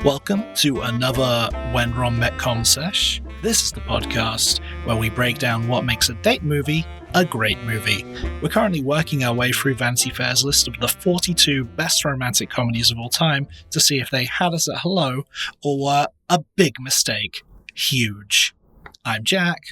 Welcome to another When Rom Met Com sesh. This is the podcast where we break down what makes a date movie a great movie. We're currently working our way through Vanity Fair's list of the 42 best romantic comedies of all time to see if they had us at hello or were a big mistake. Huge. I'm Jack.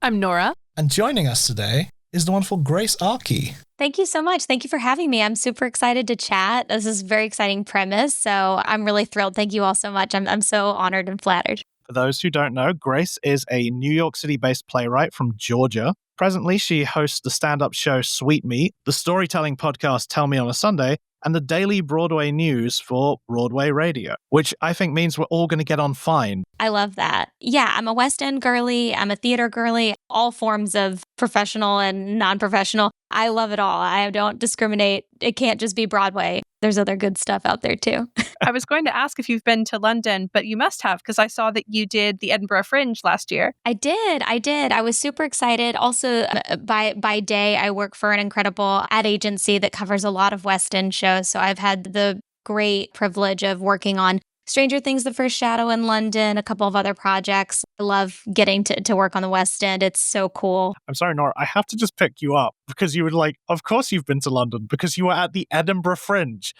I'm Nora. And joining us today is the wonderful Grace Aki. Thank you so much. Thank you for having me. I'm super excited to chat. This is a very exciting premise, so I'm really thrilled. Thank you all so much. I'm so honored and flattered. For those who don't know, Grace is a New York City-based playwright from Georgia. Presently, she hosts the stand-up show Sweet Meat, the storytelling podcast Tell Me on a Sunday, and the daily Broadway news for Broadway Radio, which I think means we're all going to get on fine. I love that. Yeah, I'm a West End girly. I'm a theater girly. All forms of professional and non-professional. I love it all. I don't discriminate. It can't just be Broadway. There's other good stuff out there too. I was going to ask if you've been to London, but you must have, because I saw that you did the Edinburgh Fringe last year. I did. I was super excited. Also, by day, I work for an incredible ad agency that covers a lot of West End shows. So I've had the great privilege of working on Stranger Things, The First Shadow in London, a couple of other projects. I love getting to work on the West End. It's so cool. I'm sorry, Nora, I have to just pick you up because you were like, of course you've been to London because you were at the Edinburgh Fringe.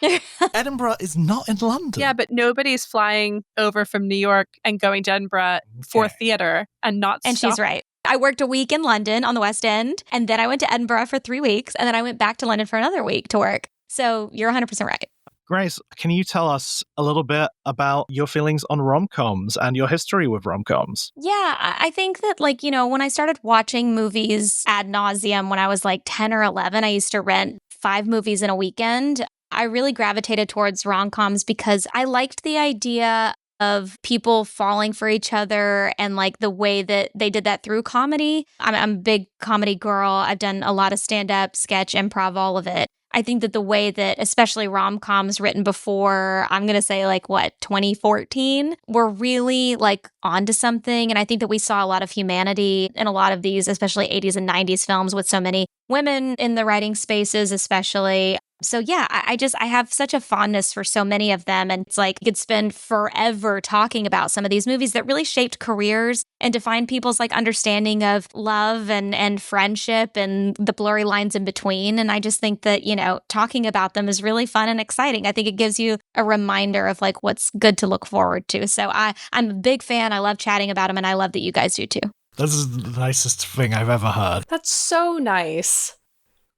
Edinburgh is not in London. Yeah, but nobody's flying over from New York and going to Edinburgh for theater and not And stop. she's right. I worked a week in London on the West End, and then I went to Edinburgh for 3 weeks, and then I went back to London for another week to work. So you're 100% right. Grace, can you tell us a little bit about your feelings on rom-coms and your history with rom-coms? Yeah, I think that, when I started watching movies ad nauseum when I was 10 or 11, I used to rent 5 movies in a weekend. I really gravitated towards rom-coms because I liked the idea of people falling for each other and the way that they did that through comedy. I'm a big comedy girl. I've done a lot of stand-up, sketch, improv, all of it. I think that the way that, especially rom-coms written before, I'm going to say 2014, were really onto something. And I think that we saw a lot of humanity in a lot of these, especially 80s and 90s films with so many women in the writing spaces, especially. So yeah, I have such a fondness for so many of them. And it's you could spend forever talking about some of these movies that really shaped careers and defined people's understanding of love and friendship and the blurry lines in between. And I just think that, talking about them is really fun and exciting. I think it gives you a reminder of what's good to look forward to. So I'm a big fan. I love chatting about them, and I love that you guys do too. This is the nicest thing I've ever heard. That's so nice.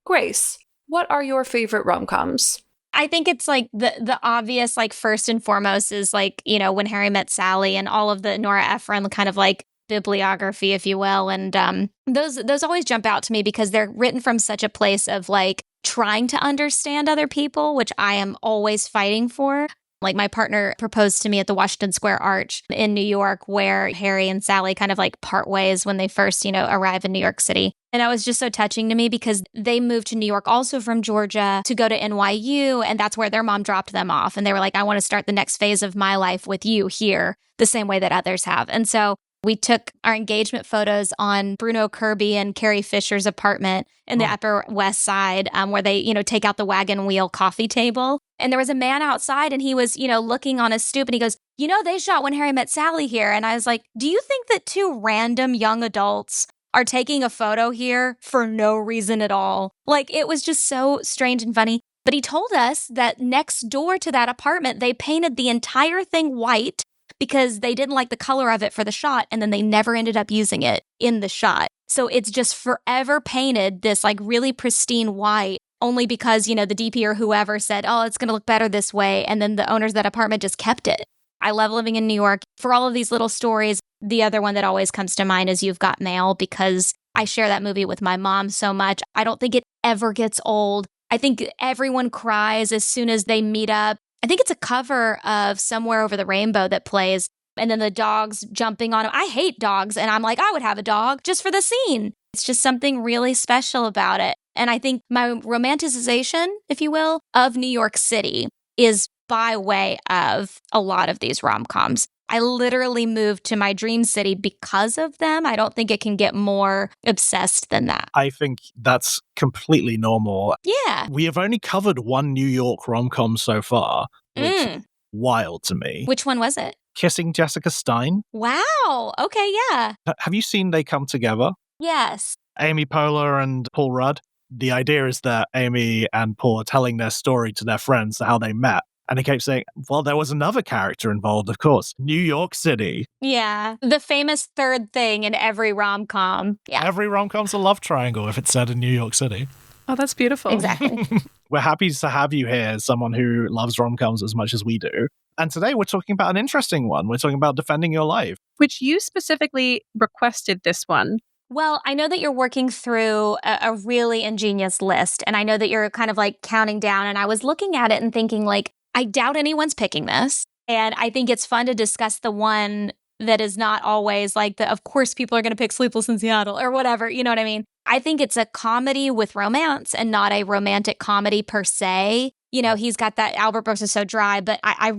Grace, what are your favorite rom-coms? I think it's the obvious, first and foremost is When Harry Met Sally and all of the Nora Ephron kind of bibliography, if you will. And those always jump out to me because they're written from such a place of trying to understand other people, which I am always fighting for. My partner proposed to me at the Washington Square Arch in New York, where Harry and Sally kind of part ways when they first, arrive in New York City. And that was just so touching to me because they moved to New York also from Georgia to go to NYU. And that's where their mom dropped them off. And they were I want to start the next phase of my life with you here, the same way that others have. And so we took our engagement photos on Bruno Kirby and Carrie Fisher's apartment in the Upper West Side, where they, take out the wagon wheel coffee table. And there was a man outside and he was, looking on a stoop and he goes, they shot When Harry Met Sally here. And I was like, do you think that 2 random young adults are taking a photo here for no reason at all? It was just so strange and funny. But he told us that next door to that apartment, they painted the entire thing white because they didn't like the color of it for the shot, and then they never ended up using it in the shot. So it's just forever painted this really pristine white, only because, the DP or whoever said, oh, it's going to look better this way. And then the owners of that apartment just kept it. I love living in New York. For all of these little stories, the other one that always comes to mind is You've Got Mail, because I share that movie with my mom so much. I don't think it ever gets old. I think everyone cries as soon as they meet up. I think it's a cover of Somewhere Over the Rainbow that plays, and then the dogs jumping on him. I hate dogs, and I'm I would have a dog just for the scene. It's just something really special about it. And I think my romanticization, if you will, of New York City is by way of a lot of these rom-coms. I literally moved to my dream city because of them. I don't think it can get more obsessed than that. I think that's completely normal. Yeah. We have only covered one New York rom-com so far, which wild to me. Which one was it? Kissing Jessica Stein. Wow. Okay, yeah. Have you seen They Come Together? Yes. Amy Poehler and Paul Rudd. The idea is that Amy and Paul are telling their story to their friends, how they met. And they kept saying, well, there was another character involved, of course. New York City. Yeah. The famous third thing in every rom-com. Yeah. Every rom-com's a love triangle if it's set in New York City. Oh, that's beautiful. Exactly. We're happy to have you here, someone who loves rom-coms as much as we do. And today we're talking about an interesting one. We're talking about Defending Your Life. Which you specifically requested this one. Well, I know that you're working through a really ingenious list, and I know that you're kind of like counting down, and I was looking at it and thinking like, I doubt anyone's picking this. And I think it's fun to discuss the one that is not always like of course people are going to pick Sleepless in Seattle or whatever. You know what I mean? I think it's a comedy with romance and not a romantic comedy per se. You know, he's got that Albert Brooks is so dry, but I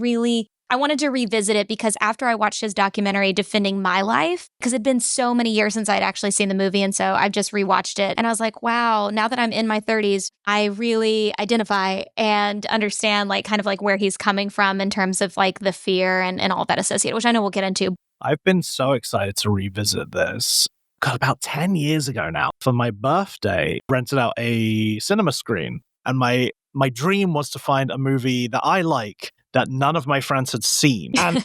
wanted to revisit it because after I watched his documentary, Defending My Life, because it'd been so many years since I'd actually seen the movie. And so I've just rewatched it. And I was like, wow, now that I'm in my 30s, I really identify and understand like kind of like where he's coming from in terms of like the fear and all that associated, which I know we'll get into. I've been so excited to revisit this. God, about 10 years ago now, for my birthday, rented out a cinema screen. And my dream was to find a movie that I like that none of my friends had seen. And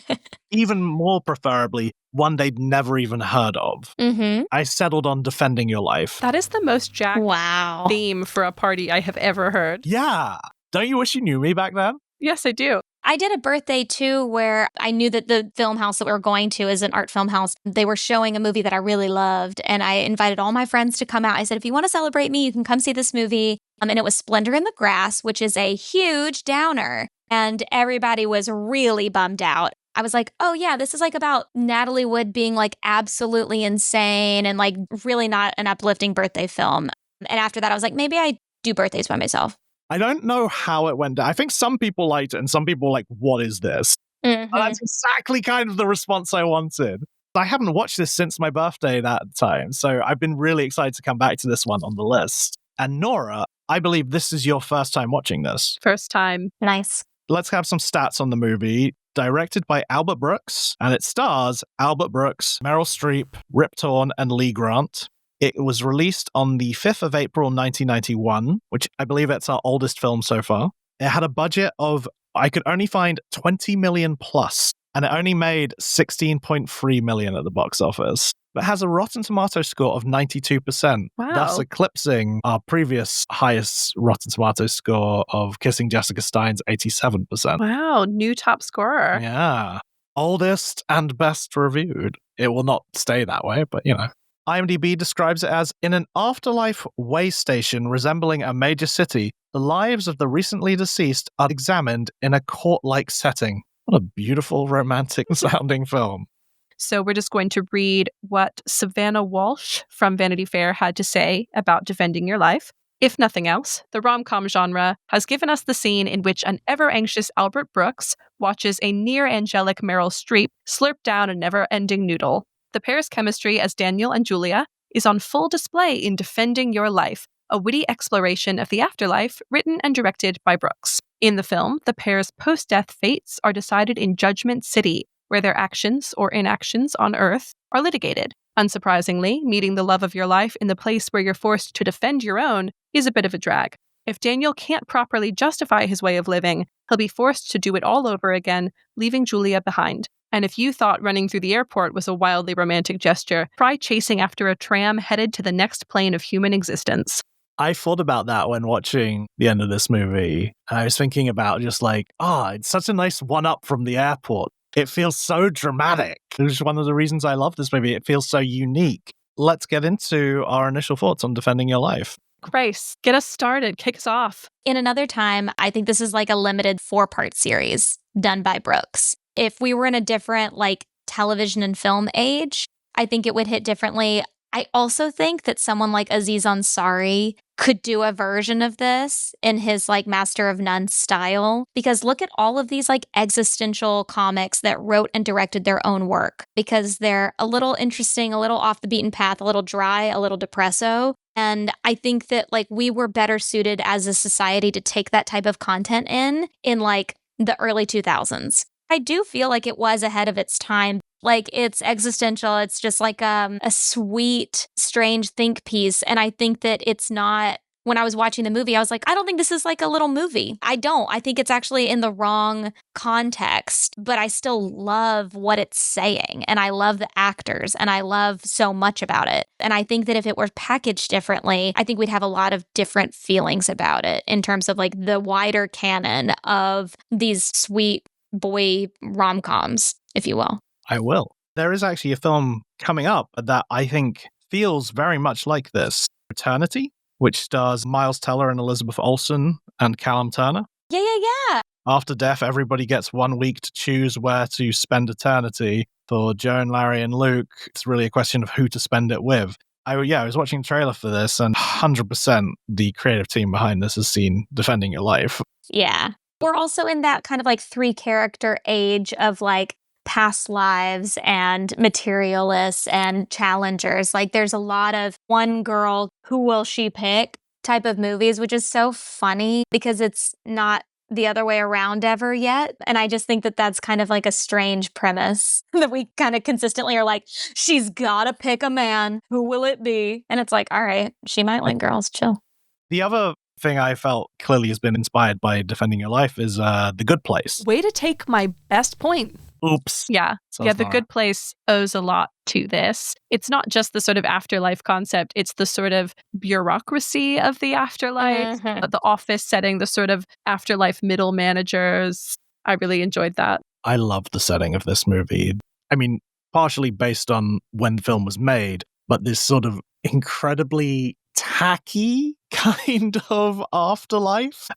even more preferably, one they'd never even heard of. Mm-hmm. I settled on Defending Your Life. That is the most Jack Wow. theme for a party I have ever heard. Yeah. Don't you wish you knew me back then? Yes, I do. I did a birthday too where I knew that the film house that we were going to is an art film house. They were showing a movie that I really loved. And I invited all my friends to come out. I said, if you want to celebrate me, you can come see this movie. And it was Splendor in the Grass, which is a huge downer. And everybody was really bummed out. I was like, oh yeah, this is like about Natalie Wood being like absolutely insane and like really not an uplifting birthday film. And after that, I was like, maybe I do birthdays by myself. I don't know how it went down. I think some people liked it and some people were like, what is this? Mm-hmm. And that's exactly kind of the response I wanted. I haven't watched this since my birthday that time. So I've been really excited to come back to this one on the list. And Nora, I believe this is your first time watching this. First time. Nice. Let's have some stats on the movie. Directed by Albert Brooks, and it stars Albert Brooks, Meryl Streep, Rip Torn, and Lee Grant. It was released on the 5th of April, 1991, which I believe it's our oldest film so far. It had a budget of, I could only find 20 million plus, and it only made 16.3 million at the box office. It has a Rotten Tomatoes score of 92%, Wow. thus eclipsing our previous highest Rotten Tomatoes score of Kissing Jessica Stein's 87%. Wow, new top scorer. Yeah. Oldest and best reviewed. It will not stay that way, but you know. IMDb describes it as, in an afterlife way station resembling a major city, the lives of the recently deceased are examined in a court-like setting. What a beautiful, romantic sounding film. So we're just going to read what Savannah Walsh from Vanity Fair had to say about Defending Your Life. If nothing else, the rom-com genre has given us the scene in which an ever-anxious Albert Brooks watches a near-angelic Meryl Streep slurp down a never-ending noodle. The pair's chemistry as Daniel and Julia is on full display in Defending Your Life, a witty exploration of the afterlife written and directed by Brooks. In the film, the pair's post-death fates are decided in Judgment City, where their actions or inactions on Earth are litigated. Unsurprisingly, meeting the love of your life in the place where you're forced to defend your own is a bit of a drag. If Daniel can't properly justify his way of living, he'll be forced to do it all over again, leaving Julia behind. And if you thought running through the airport was a wildly romantic gesture, try chasing after a tram headed to the next plane of human existence. I thought about that when watching the end of this movie. And I was thinking about just like, it's such a nice one-up from the airport. It feels so dramatic. Which is one of the reasons I love this movie. It feels so unique. Let's get into our initial thoughts on Defending Your Life. Grace, get us started. Kick us off. In another time, I think this is like a limited 4-part series done by Brooks. If we were in a different like television and film age, I think it would hit differently. I also think that someone like Aziz Ansari could do a version of this in his like Master of None style, because look at all of these like existential comics that wrote and directed their own work, because they're a little interesting, a little off the beaten path, a little dry, a little depresso. And I think that like we were better suited as a society to take that type of content in like the early 2000s. I do feel like it was ahead of its time. Like, it's existential. It's just like a sweet, strange think piece. And I think that it's not, when I was watching the movie, I was like, I don't think this is like a little movie. I don't. I think it's actually in the wrong context, but I still love what it's saying. And I love the actors and I love so much about it. And I think that if it were packaged differently, I think we'd have a lot of different feelings about it in terms of like the wider canon of these sweet boy rom-coms, if you will. I will. There is actually a film coming up that I think feels very much like this. Eternity, which stars Miles Teller and Elizabeth Olsen and Callum Turner. Yeah. After death, everybody gets 1 week to choose where to spend eternity. For Joan, Larry, and Luke, it's really a question of who to spend it with. I was watching the trailer for this, and 100% the creative team behind this has seen Defending Your Life. Yeah. We're also in that kind of like 3-character age of like past lives and materialists and challengers. Like, there's a lot of one girl, who will she pick type of movies, which is so funny because it's not the other way around ever yet. And I just think that that's kind of like a strange premise that we kind of consistently are like, she's gotta pick a man. Who will it be? And it's like, all right, she might like girls. Chill. The other thing I felt clearly has been inspired by Defending Your Life is The Good Place. Way to take my best point. Oops. Yeah. The Good Place owes a lot to this. It's not just the sort of afterlife concept, it's the sort of bureaucracy of the afterlife, the office setting, the sort of afterlife middle managers. I really enjoyed that. I love the setting of this movie. I mean, partially based on when the film was made, but this sort of incredibly tacky kind of afterlife.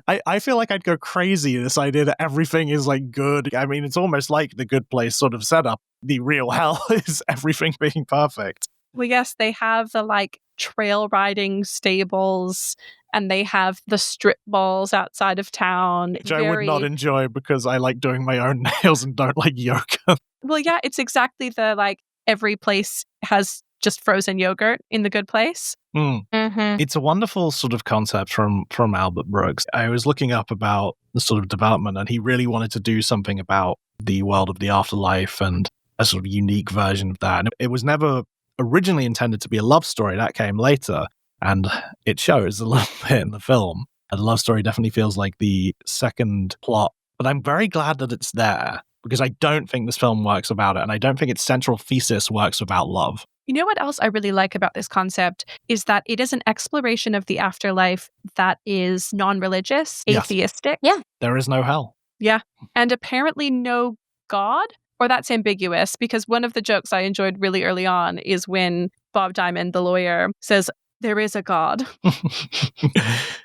I feel like I'd go crazy this idea that everything is like good. I mean, it's almost like The Good Place sort of setup. The real hell is everything being perfect. Well, yes, they have the like trail riding stables and they have the strip malls outside of town. Which I would not enjoy because I like doing my own nails and don't like yoga. Well, yeah, it's exactly the like every place has just frozen yogurt in The Good Place. It's a wonderful sort of concept from Albert Brooks. I was looking up about the sort of development, and he really wanted to do something about the world of the afterlife and a sort of unique version of that. And it was never originally intended to be a love story. That came later, and it shows a little bit in the film. And the love story definitely feels like the second plot. But I'm very glad that it's there, because I don't think this film works about it, and I don't think its central thesis works without love. You know what else I really like about this concept is that it is an exploration of the afterlife that is non-religious, atheistic. Yeah. There is no hell. Yeah. And apparently no God, or that's ambiguous, because one of the jokes I enjoyed really early on is when Bob Diamond, the lawyer, says, there is a God.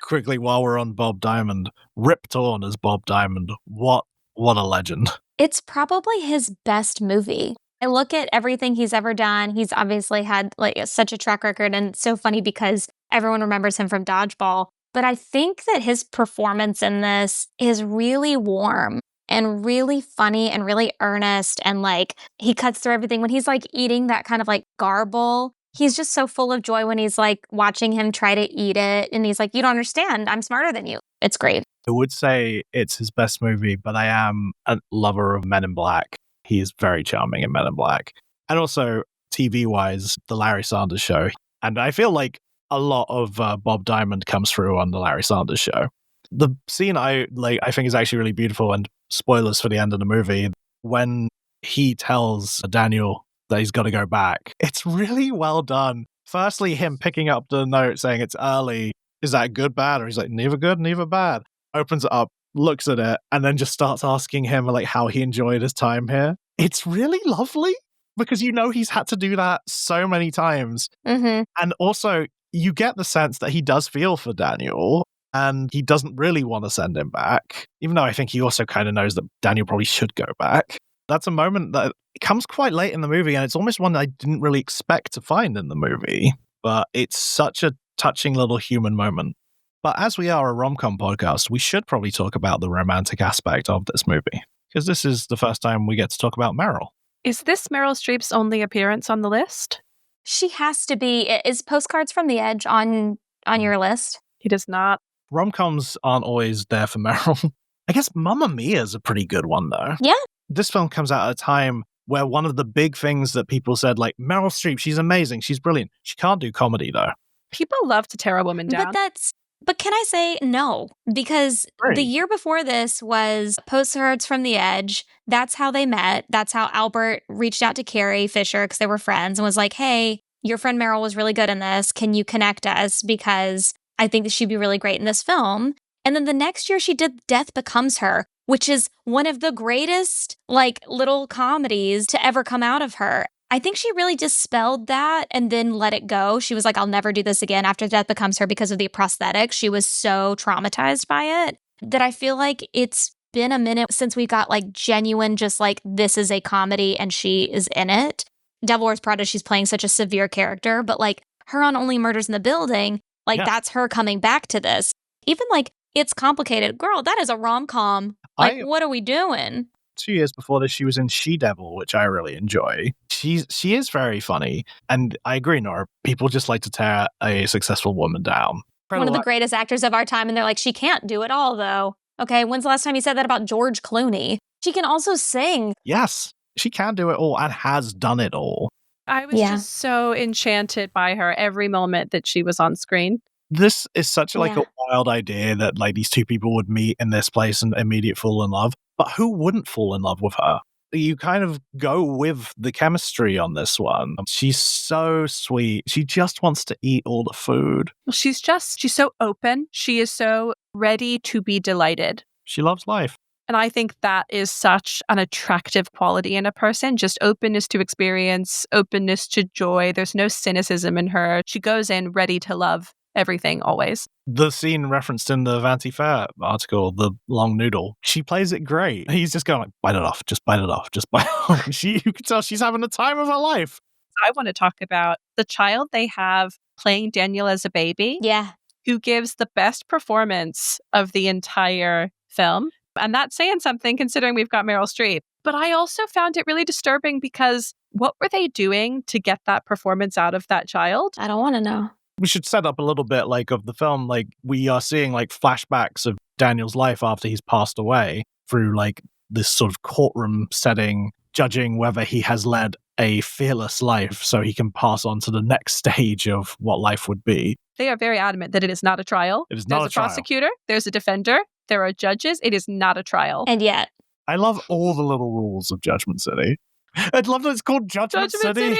Quickly, while we're on Bob Diamond, Rip Torn as Bob Diamond. What a legend. It's probably his best movie. I look at everything he's ever done. He's obviously had like such a track record, and it's so funny because everyone remembers him from Dodgeball. But I think that his performance in this is really warm and really funny and really earnest. And like, he cuts through everything when he's like eating that kind of like garble. He's just so full of joy when he's like watching him try to eat it. And he's like, you don't understand. I'm smarter than you. It's great. I would say it's his best movie, but I am a lover of Men in Black. He is very charming in Men in Black. And also, TV-wise, The Larry Sanders Show. And I feel like a lot of Bob Diamond comes through on The Larry Sanders Show. The scene I think is actually really beautiful, and spoilers for the end of the movie, when he tells Daniel that he's got to go back. It's really well done. Firstly, him picking up the note saying it's early. Is that good, bad? Or he's like, neither good, neither bad. Opens it up, looks at it, and then just starts asking him like how he enjoyed his time here. It's really lovely because you know he's had to do that so many times. Mm-hmm. And also you get the sense that he does feel for Daniel and he doesn't really want to send him back, even though I think he also kind of knows that Daniel probably should go back. That's a moment that comes quite late in the movie, and it's almost one that I didn't really expect to find in the movie, but it's such a touching little human moment. But as we are a rom-com podcast, we should probably talk about the romantic aspect of this movie, because this is the first time we get to talk about Meryl. Is this Meryl Streep's only appearance on the list? She has to be. Is Postcards from the Edge on your list? He does not. Rom-coms aren't always there for Meryl. I guess Mamma Mia's a pretty good one, though. Yeah. This film comes out at a time where one of the big things that people said, like, Meryl Streep, she's amazing, she's brilliant. She can't do comedy, though. People love to tear a woman down. But can I say no? Because the year before this was Postcards from the Edge. That's how they met. That's how Albert reached out to Carrie Fisher, because they were friends, and was like, hey, your friend Meryl was really good in this. Can you connect us? Because I think that she'd be really great in this film. And then the next year she did Death Becomes Her, which is one of the greatest, like, little comedies to ever come out of her. I think she really dispelled that and then let it go. She was like, I'll never do this again after Death Becomes Her because of the prosthetics. She was so traumatized by it that I feel like it's been a minute since we got, like, genuine, just like, this is a comedy and she is in it. Devil Wears Prada, she's playing such a severe character, but, like, her on Only Murders in the Building, like, that's her coming back to this. Even, like, It's Complicated. Girl, that is a rom-com. Like, what are we doing? 2 years before this, she was in She-Devil, which I really enjoy. She is very funny. And I agree, Nora. People just like to tear a successful woman down. One of the greatest actors of our time. And they're like, she can't do it all, though. Okay, when's the last time you said that about George Clooney? She can also sing. Yes, she can do it all and has done it all. I was just so enchanted by her every moment that she was on screen. This is such like a wild idea that, like, these two people would meet in this place and immediately fall in love. But who wouldn't fall in love with her? You kind of go with the chemistry on this one. She's so sweet. She just wants to eat all the food. She's so open. She is so ready to be delighted. She loves life. And I think that is such an attractive quality in a person, just openness to experience, openness to joy. There's no cynicism in her. She goes in ready to love everything always. The scene referenced in the Vanity Fair article, the long noodle, she plays it great. He's just going like, bite it off, just bite it off, just bite it off. You can tell she's having the time of her life. I want to talk about the child they have playing Daniel as a baby. Yeah. Who gives the best performance of the entire film. And that's saying something considering we've got Meryl Streep. But I also found it really disturbing because what were they doing to get that performance out of that child? I don't want to know. We should set up a little bit like of the film. Like, we are seeing like flashbacks of Daniel's life after he's passed away through like this sort of courtroom setting, judging whether he has led a fearless life so he can pass on to the next stage of what life would be. They are very adamant that it is not a trial. It is not a trial. There's a prosecutor, there's a defender, there are judges. It is not a trial. And yet. I love all the little rules of Judgment City. I'd love that it's called Judgment City.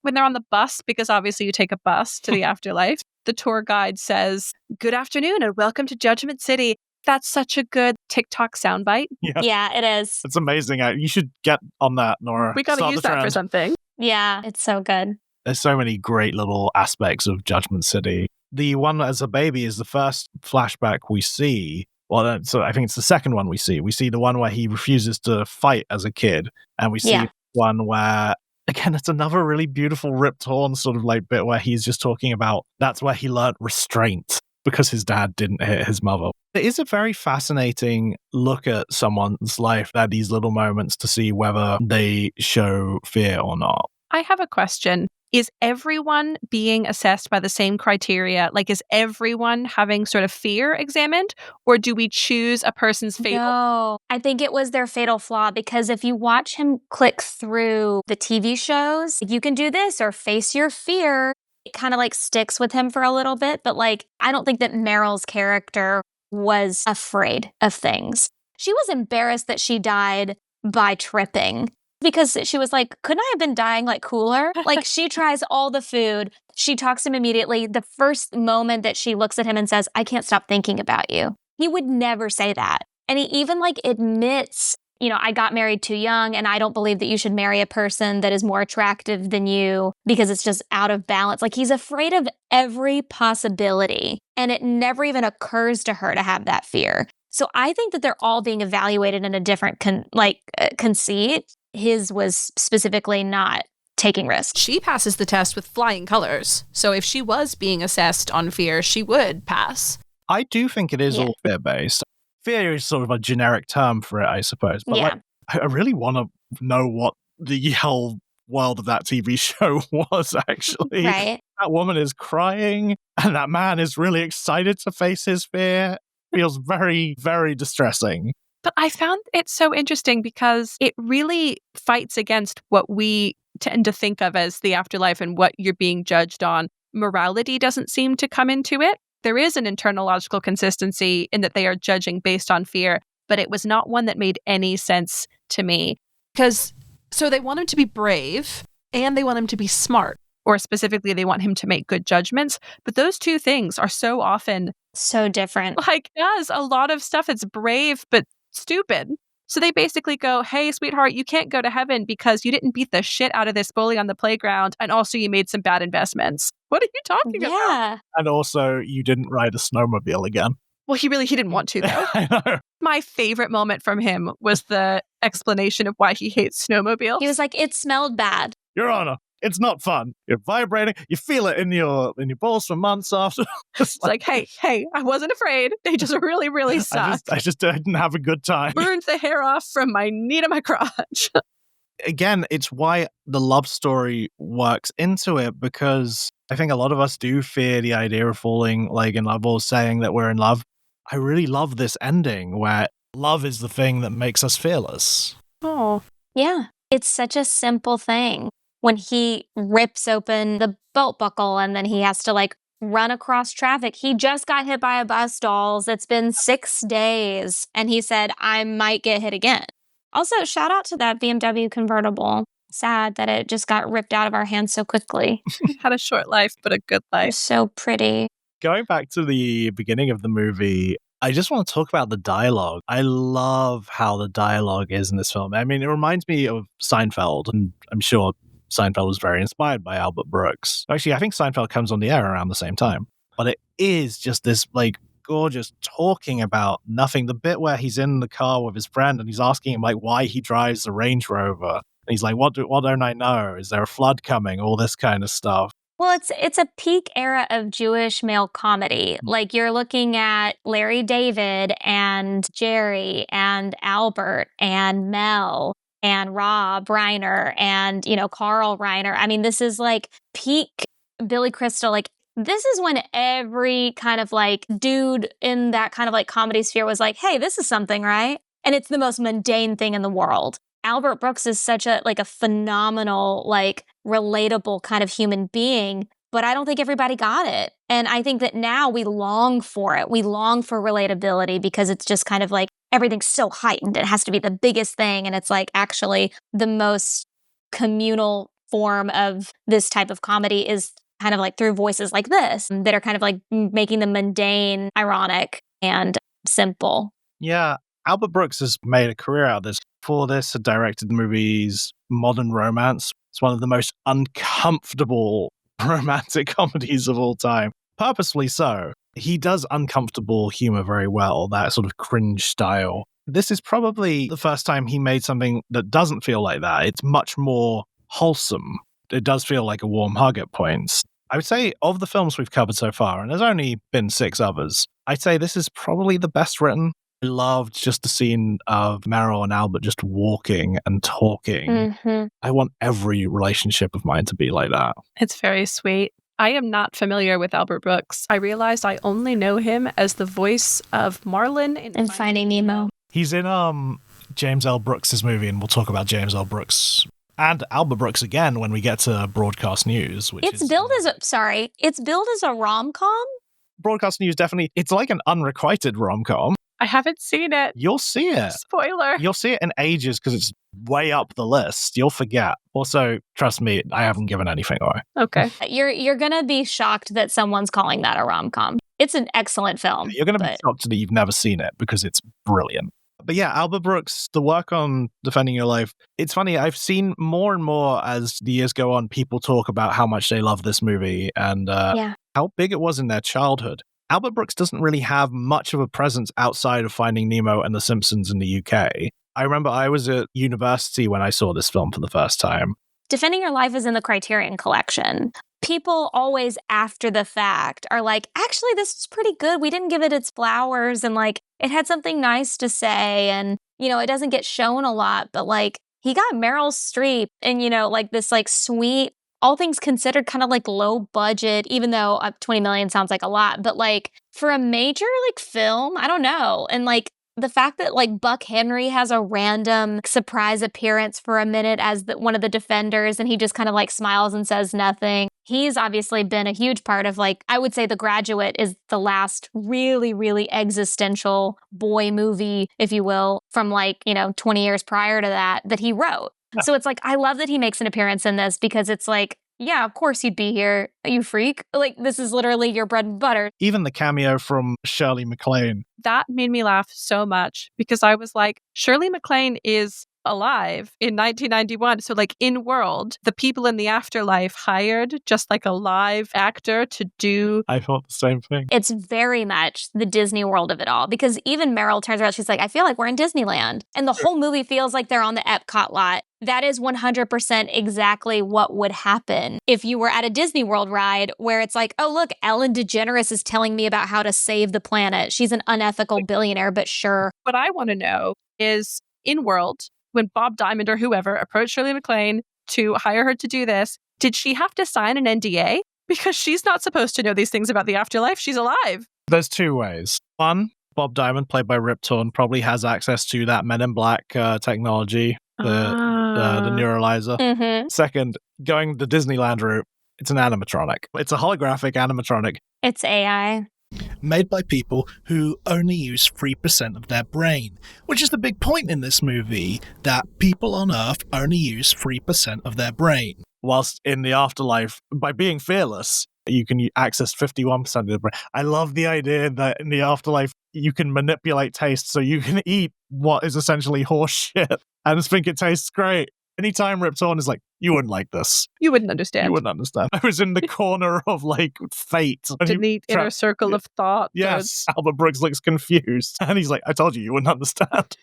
When they're on the bus, because obviously you take a bus to the afterlife, the tour guide says, "Good afternoon and welcome to Judgment City." That's such a good TikTok soundbite. Yeah, it is. It's amazing. You should get on that, Nora. We got to use that for something. Yeah, it's so good. There's so many great little aspects of Judgment City. The one as a baby is the first flashback we see. Well, so I think it's the second one we see. We see the one where he refuses to fight as a kid. And we see one where, again, it's another really beautiful Rip Torn sort of like bit where he's just talking about that's where he learned restraint because his dad didn't hit his mother. It is a very fascinating look at someone's life, at these little moments to see whether they show fear or not. I have a question. Is everyone being assessed by the same criteria? Like, is everyone having sort of fear examined? Or do we choose a person's fatal? No, I think it was their fatal flaw, because if you watch him click through the TV shows, you can do this or face your fear. It kind of like sticks with him for a little bit. But like, I don't think that Meryl's character was afraid of things. She was embarrassed that she died by tripping. Because she was like, couldn't I have been dying like cooler? Like, she tries all the food. She talks to him immediately. The first moment that she looks at him and says, I can't stop thinking about you. He would never say that. And he even like admits, you know, I got married too young and I don't believe that you should marry a person that is more attractive than you because it's just out of balance. Like, he's afraid of every possibility. And it never even occurs to her to have that fear. So I think that they're all being evaluated in a different conceit. His was specifically not taking risks. She passes the test with flying colors. So if she was being assessed on fear, she would pass. I do think it is all fear-based. Fear is sort of a generic term for it, I suppose. But like, I really want to know what the whole world of that TV show was, actually. Right. That woman is crying, and that man is really excited to face his fear. Feels very, very distressing. But I found it so interesting because it really fights against what we tend to think of as the afterlife and what you're being judged on. Morality doesn't seem to come into it. There is an internal logical consistency in that they are judging based on fear, but it was not one that made any sense to me. Because, so they want him to be brave and they want him to be smart. Or specifically, they want him to make good judgments. But those two things are so often so different. Like, yes, a lot of stuff it's brave, but stupid. So they basically go, hey, sweetheart, you can't go to heaven because you didn't beat the shit out of this bully on the playground. And also you made some bad investments. What are you talking about? Yeah. And also you didn't ride a snowmobile again. Well, he didn't want to, though. I know. My favorite moment from him was the explanation of why he hates snowmobiles. He was like, it smelled bad. Your Honor, it's not fun. You're vibrating. You feel it in your balls for months after. It's like, hey, I wasn't afraid. They just really, really sucked. I just didn't have a good time. Burned the hair off from my knee to my crotch. Again, it's why the love story works into it, because I think a lot of us do fear the idea of falling in love or saying that we're in love. I really love this ending where love is the thing that makes us fearless. Oh. Yeah. It's such a simple thing. When he rips open the belt buckle and then he has to run across traffic. He just got hit by a bus, dolls. It's been 6 days. And he said, I might get hit again. Also, shout out to that BMW convertible. Sad that it just got ripped out of our hands so quickly. Had a short life, but a good life. So pretty. Going back to the beginning of the movie, I just want to talk about the dialogue. I love how the dialogue is in this film. I mean, it reminds me of Seinfeld, and I'm sure Seinfeld was very inspired by Albert Brooks. Actually, I think Seinfeld comes on the air around the same time. But it is just this, gorgeous talking about nothing. The bit where he's in the car with his friend and he's asking him, why he drives the Range Rover. And he's like, what don't I know? Is there a flood coming? All this kind of stuff. Well, it's a peak era of Jewish male comedy. You're looking at Larry David and Jerry and Albert and Mel and Rob Reiner and, Carl Reiner. I mean, this is peak Billy Crystal. This is when every kind of dude in that kind of comedy sphere was like, hey, this is something, right? And it's the most mundane thing in the world. Albert Brooks is such a phenomenal, relatable kind of human being, but I don't think everybody got it. And I think that now we long for it. We long for relatability because it's just kind of everything's so heightened. It has to be the biggest thing. And it's actually the most communal form of this type of comedy is kind of through voices like this that are kind of making the mundane ironic and simple. Yeah. Albert Brooks has made a career out of this. Before this, had directed the movies Modern Romance. It's one of the most uncomfortable romantic comedies of all time. Purposefully so. He does uncomfortable humor very well, that sort of cringe style. This is probably the first time he made something that doesn't feel like that. It's much more wholesome. It does feel like a warm hug at points. I would say of the films we've covered so far, and there's only been 6 others, I'd say this is probably the best written. I loved just the scene of Meryl and Albert just walking and talking. Mm-hmm. I want every relationship of mine to be like that. It's very sweet. I am not familiar with Albert Brooks. I realized I only know him as the voice of Marlin in Finding Nemo. He's in James L. Brooks' movie, and we'll talk about James L. Brooks and Albert Brooks again when we get to Broadcast News. It's billed as a rom-com? Broadcast News, definitely. It's like an unrequited rom-com. I haven't seen it. You'll see it. Spoiler. You'll see it in ages because it's way up the list. You'll forget. Also, trust me, I haven't given anything away. Okay. You're going to be shocked that someone's calling that a rom-com. It's an excellent film. You're going to be shocked that you've never seen it because it's brilliant. But yeah, Albert Brooks, the work on Defending Your Life, it's funny, I've seen more and more as the years go on, people talk about how much they love this movie and how big it was in their childhood. Albert Brooks doesn't really have much of a presence outside of Finding Nemo and The Simpsons in the UK. I remember I was at university when I saw this film for the first time. Defending Your Life is in the Criterion Collection. People always after the fact are like, actually, this is pretty good. We didn't give it its flowers and it had something nice to say. And, it doesn't get shown a lot, but he got Meryl Streep and, this sweet, all things considered kind of low budget, even though 20 million sounds like a lot, but for a major film, I don't know. And the fact that like Buck Henry has a random surprise appearance for a minute as one of the defenders, and he just kind of like smiles and says nothing. He's obviously been a huge part of like, I would say The Graduate is the last really, really existential boy movie, if you will, from like, 20 years prior to that he wrote. So it's like, I love that he makes an appearance in this because it's like, yeah, of course you'd be here, you freak. Like, this is literally your bread and butter. Even the cameo from Shirley MacLaine. That made me laugh so much because I was like, Shirley MacLaine is alive in 1991. So like in world, the people in the afterlife hired just like a live actor to do. I thought the same thing. It's very much the Disney world of it all because even Meryl turns around, she's like, I feel like we're in Disneyland. And the whole movie feels like they're on the Epcot lot. That is 100% exactly what would happen if you were at a Disney World ride where it's like, oh, look, Ellen DeGeneres is telling me about how to save the planet. She's an unethical billionaire, but sure. What I want to know is in world, when Bob Diamond or whoever approached Shirley MacLaine to hire her to do this, did she have to sign an NDA? Because she's not supposed to know these things about the afterlife. She's alive. There's two ways. One, Bob Diamond, played by Rip Torn, probably has access to that Men in Black technology, the neuralizer. Mm-hmm. Second, going the Disneyland route, it's an animatronic. It's a holographic animatronic. It's AI. Made by people who only use 3% of their brain, which is the big point in this movie, that people on Earth only use 3% of their brain. Whilst in the afterlife, by being fearless, you can access 51% of the brain. I love the idea that in the afterlife, you can manipulate taste so you can eat what is essentially horse shit and think it tastes great. Anytime Rip Torn is like, you wouldn't like this. You wouldn't understand. You wouldn't understand. I was in the corner of like fate. In the inner circle of thought. Yes. Albert Brooks looks confused. And he's like, I told you wouldn't understand.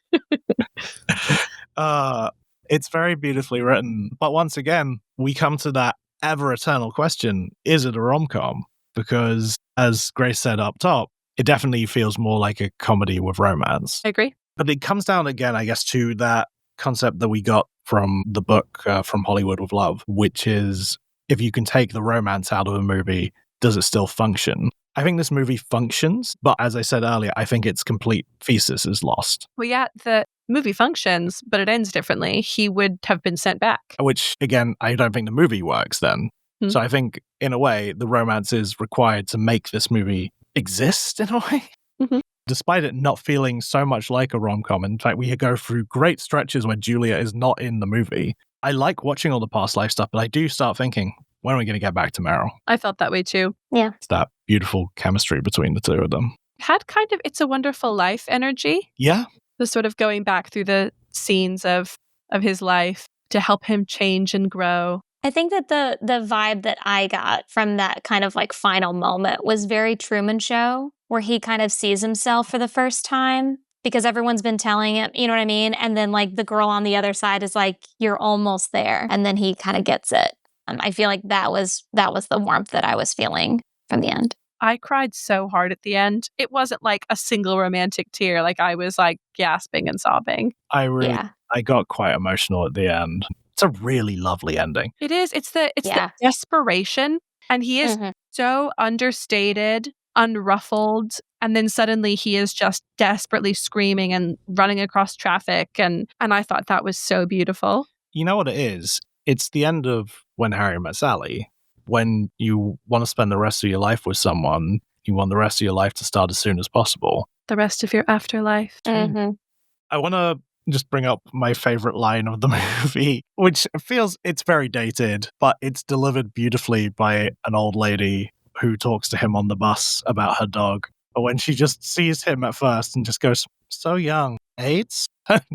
It's very beautifully written. But once again, we come to that ever eternal question, is it a rom-com? Because as Grace said up top, it definitely feels more like a comedy with romance. I agree. But it comes down again, I guess, to that concept that we got from the book From Hollywood with Love, which is if you can take the romance out of a movie, does it still function? I think this movie functions, but as I said earlier, I think its complete thesis is lost. Well, yeah, the movie functions, but it ends differently. He would have been sent back. Which, again, I don't think the movie works then. So I think, in a way, the romance is required to make this movie exist, in a way. Mm-hmm. Despite it not feeling so much like a rom-com, in fact, we go through great stretches where Julia is not in the movie. I like watching all the past life stuff, but I do start thinking, when are we going to get back to Meryl? I felt that way too. Yeah. It's that beautiful chemistry between the two of them. Had kind of It's a Wonderful Life energy. Yeah. The sort of going back through the scenes of his life to help him change and grow. I think that the vibe that I got from that kind of like final moment was very Truman Show, where he kind of sees himself for the first time because everyone's been telling him, you know what I mean? And then like the girl on the other side is like, you're almost there. And then he kind of gets it. I feel like that was the warmth that I was feeling from the end. I cried so hard at the end. It wasn't like a single romantic tear. Like I was like gasping and sobbing. I got quite emotional at the end. It's a really lovely ending. It is. It's the desperation. And he is so understated, unruffled. And then suddenly he is just desperately screaming and running across traffic. And I thought that was so beautiful. You know what it is? It's the end of When Harry Met Sally. When you want to spend the rest of your life with someone, you want the rest of your life to start as soon as possible. The rest of your afterlife. Mm-hmm. I want to just bring up my favorite line of the movie, which feels it's very dated, but it's delivered beautifully by an old lady who talks to him on the bus about her dog. But when she just sees him at first and just goes, so young, AIDS?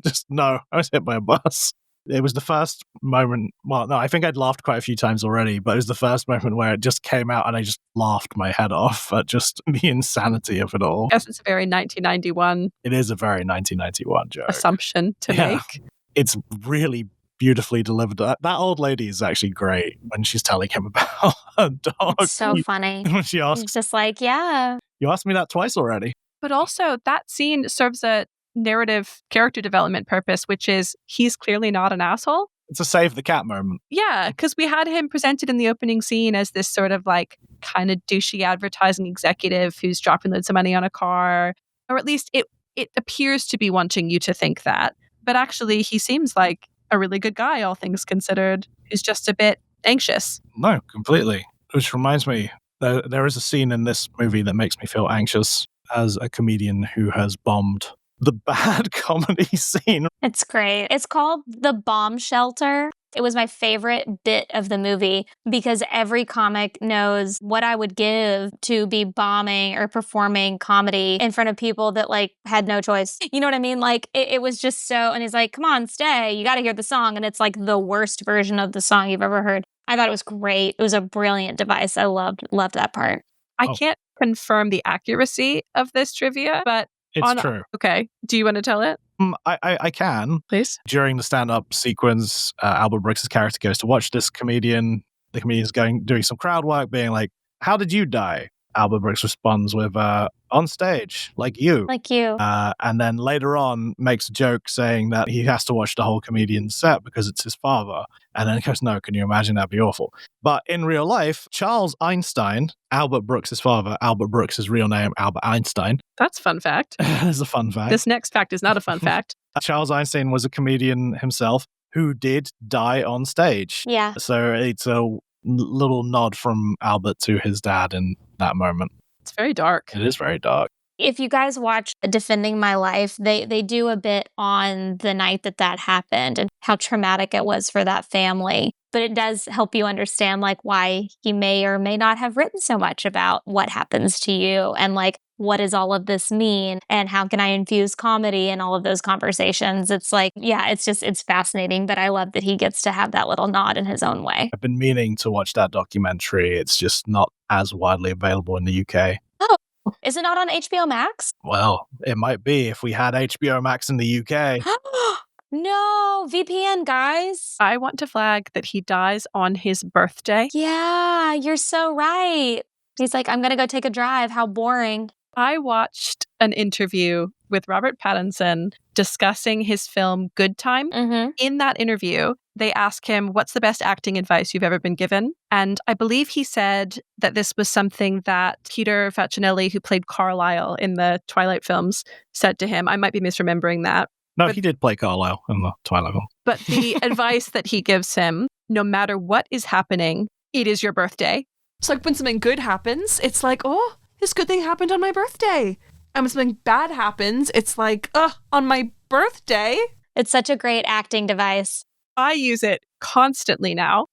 Just, no, I was hit by a bus. It was the first moment, well, no, I think I'd laughed quite a few times already, but it was the first moment where it just came out and I just laughed my head off at just the insanity of it all. Yes, it's a very 1991. It is a very 1991 joke. Assumption to make. It's really beautifully delivered. That old lady is actually great when she's telling him about her dog. It's so funny. When she asks, It's just like, yeah. you asked me that twice already. But also that scene serves a narrative character development purpose, which is he's clearly not an asshole. It's a save the cat moment. Yeah, because we had him presented in the opening scene as this sort of like kind of douchey advertising executive who's dropping loads of money on a car. Or at least it appears to be wanting you to think that. But actually, he seems like a really good guy, all things considered, who's just a bit anxious. No, completely. Which reminds me, there is a scene in this movie that makes me feel anxious as a comedian who has bombed the bad comedy scene. It's great. It's called The Bomb Shelter. It was my favorite bit of the movie because every comic knows what I would give to be bombing or performing comedy in front of people that like had no choice. You know what I mean? Like it was just so, and he's like, come on, stay. You got to hear the song. And it's like the worst version of the song you've ever heard. I thought it was great. It was a brilliant device. I loved that part. I can't confirm the accuracy of this trivia, but It's true. Okay. Do you want to tell it? I can. Please. During the stand-up sequence, Albert Brooks' character goes to watch this comedian. The comedian's doing some crowd work, being like, how did you die? Albert Brooks responds with, on stage, like you. Like you. And then later on makes a joke saying that he has to watch the whole comedian's set because it's his father. And then he goes, no, can you imagine? That'd be awful. But in real life, Charles Einstein, Albert Brooks' father, Albert Brooks' real name, Albert Einstein. That's a fun fact. That's a fun fact. This next fact is not a fun fact. Charles Einstein was a comedian himself who did die on stage. Yeah. So it's a little nod from Albert to his dad in that moment. It's very dark. It is very dark. If you guys watch Defending My Life, they do a bit on the night that happened and how traumatic it was for that family. But it does help you understand like why he may or may not have written so much about what happens to you and like what does all of this mean and how can I infuse comedy in all of those conversations. It's like, yeah, it's fascinating, but I love that he gets to have that little nod in his own way. I've been meaning to watch that documentary. It's just not as widely available in the UK. Oh, is it not on HBO Max? Well, it might be if we had HBO Max in the UK. No, VPN, guys. I want to flag that he dies on his birthday. Yeah, you're so right. He's like, I'm going to go take a drive. How boring. I watched an interview with Robert Pattinson discussing his film Good Time. Mm-hmm. In that interview, they ask him, what's the best acting advice you've ever been given? And I believe he said that this was something that Peter Facinelli, who played Carlisle in the Twilight films, said to him. I might be misremembering that. No, he did play Carlisle in the Twilight film. But the advice that he gives him, no matter what is happening, it is your birthday. It's like when something good happens, it's like, oh, this good thing happened on my birthday. And when something bad happens, it's like, on my birthday. It's such a great acting device. I use it constantly now.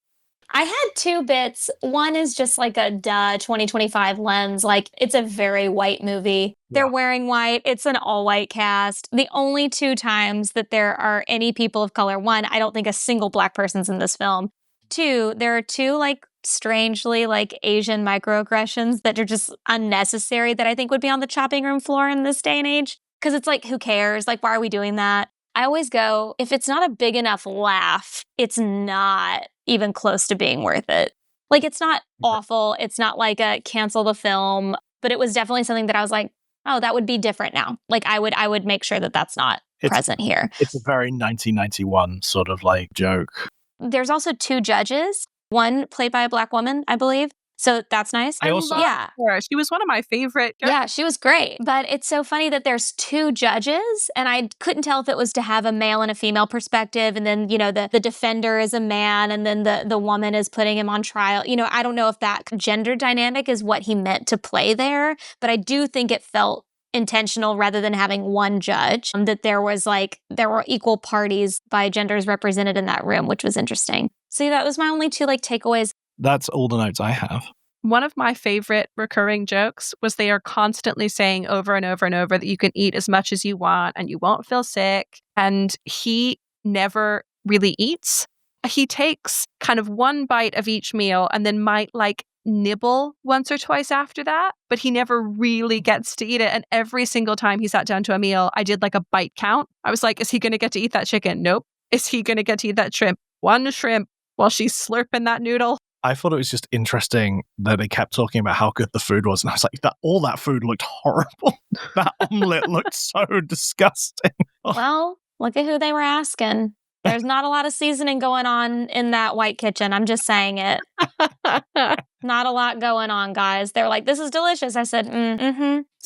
I had two bits. One is just like a 2025 lens. Like, it's a very white movie. They're wearing white. It's an all-white cast. The only two times that there are any people of color, one, I don't think a single Black person's in this film. Two, there are two, like, strangely, like, Asian microaggressions that are just unnecessary that I think would be on the chopping room floor in this day and age. Because it's like, who cares? Like, why are we doing that? I always go, if it's not a big enough laugh, it's not even close to being worth it. Like, it's not awful. It's not like a cancel the film, but it was definitely something that I was like, oh, that would be different now. Like, I would make sure that that's not present here. It's a very 1991 sort of like joke. There's also two judges, one played by a Black woman, I believe. So that's nice. I also- yeah. Her. She was one of my favorite characters. Yeah, she was great. But it's so funny that there's two judges, and I couldn't tell if it was to have a male and a female perspective, and then, you know, the defender is a man, and then the woman is putting him on trial. You know, I don't know if that gender dynamic is what he meant to play there, but I do think it felt intentional rather than having one judge, that there were equal parties by genders represented in that room, which was interesting. So that was my only two like takeaways. That's all the notes I have. One of my favorite recurring jokes was they are constantly saying over and over and over that you can eat as much as you want and you won't feel sick. And he never really eats. He takes kind of one bite of each meal and then might like nibble once or twice after that, but he never really gets to eat it. And every single time he sat down to a meal, I did like a bite count. I was like, is he going to get to eat that chicken? Nope. Is he going to get to eat that shrimp? One shrimp while she's slurping that noodle. I thought it was just interesting that they kept talking about how good the food was. And I was like, all that food looked horrible. That omelette looked so disgusting. Well, look at who they were asking. There's not a lot of seasoning going on in that white kitchen. I'm just saying it. Not a lot going on, guys. They were like, this is delicious. I said,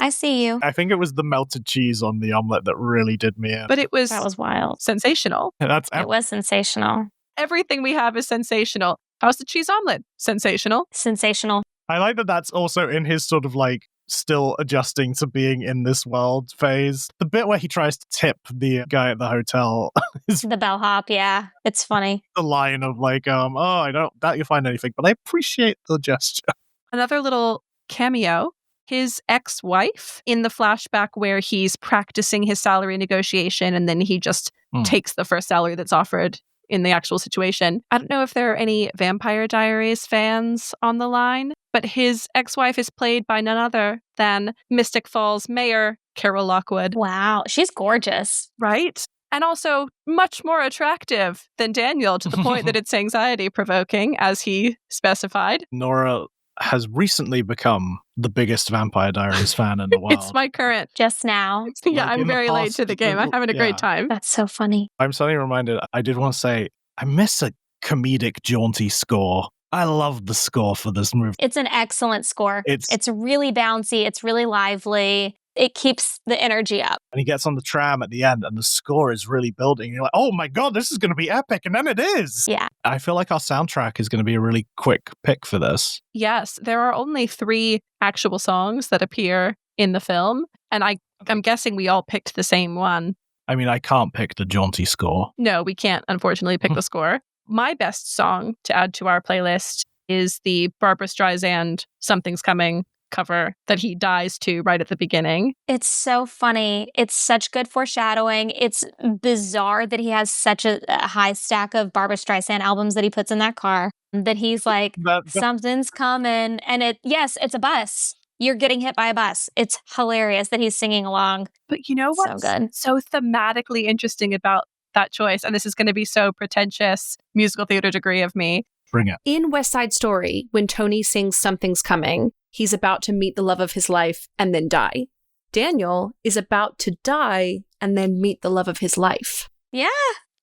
I see you. I think it was the melted cheese on the omelette that really did me in. But it was That was wild. sensational. It was sensational. Everything we have is sensational. How's the cheese omelet? Sensational. Sensational. I like that that's also in his sort of like still adjusting to being in this world phase. The bit where he tries to tip the guy at the hotel is The bellhop, yeah. It's funny. the line of like, I don't doubt you'll find anything, but I appreciate the gesture. Another little cameo. His ex-wife in the flashback where he's practicing his salary negotiation and then he just takes the first salary that's offered in the actual situation. I don't know if there are any Vampire Diaries fans on the line, but his ex-wife is played by none other than Mystic Falls Mayor Carol Lockwood. Wow. She's gorgeous. Right? And also much more attractive than Daniel to the point that it's anxiety-provoking, as he specified. Nora has recently become the biggest Vampire Diaries fan in the world. It's my current. Just now. Yeah, Like, I'm in the very late past, to the game. I'm having a great time. That's so funny. I'm suddenly reminded, I did want to say, I miss a comedic, jaunty score. I love the score for this movie. It's an excellent score. It's It's really bouncy. It's really lively. It keeps the energy up. and he gets on the tram at the end and the score is really building. You're like, oh my God, this is going to be epic. And then it is. Yeah. I feel like our soundtrack is going to be a really quick pick for this. Yes, there are only 3 actual songs that appear in the film, and I'm guessing we all picked the same one. I mean, I can't pick the jaunty score. No, we can't, unfortunately, pick the score. My best song to add to our playlist is the Barbra Streisand Something's Coming cover that he dies to right at the beginning. It's so funny. It's such good foreshadowing. It's bizarre that he has such a high stack of Barbra Streisand albums that he puts in that car, that he's like, something's coming. And it's a bus. You're getting hit by a bus. It's hilarious that he's singing along. But you know what's so thematically interesting about that choice? And this is going to be so pretentious musical theater degree of me. Bring it. In West Side Story, when Tony sings Something's Coming, he's about to meet the love of his life and then die. Daniel is about to die and then meet the love of his life. Yeah,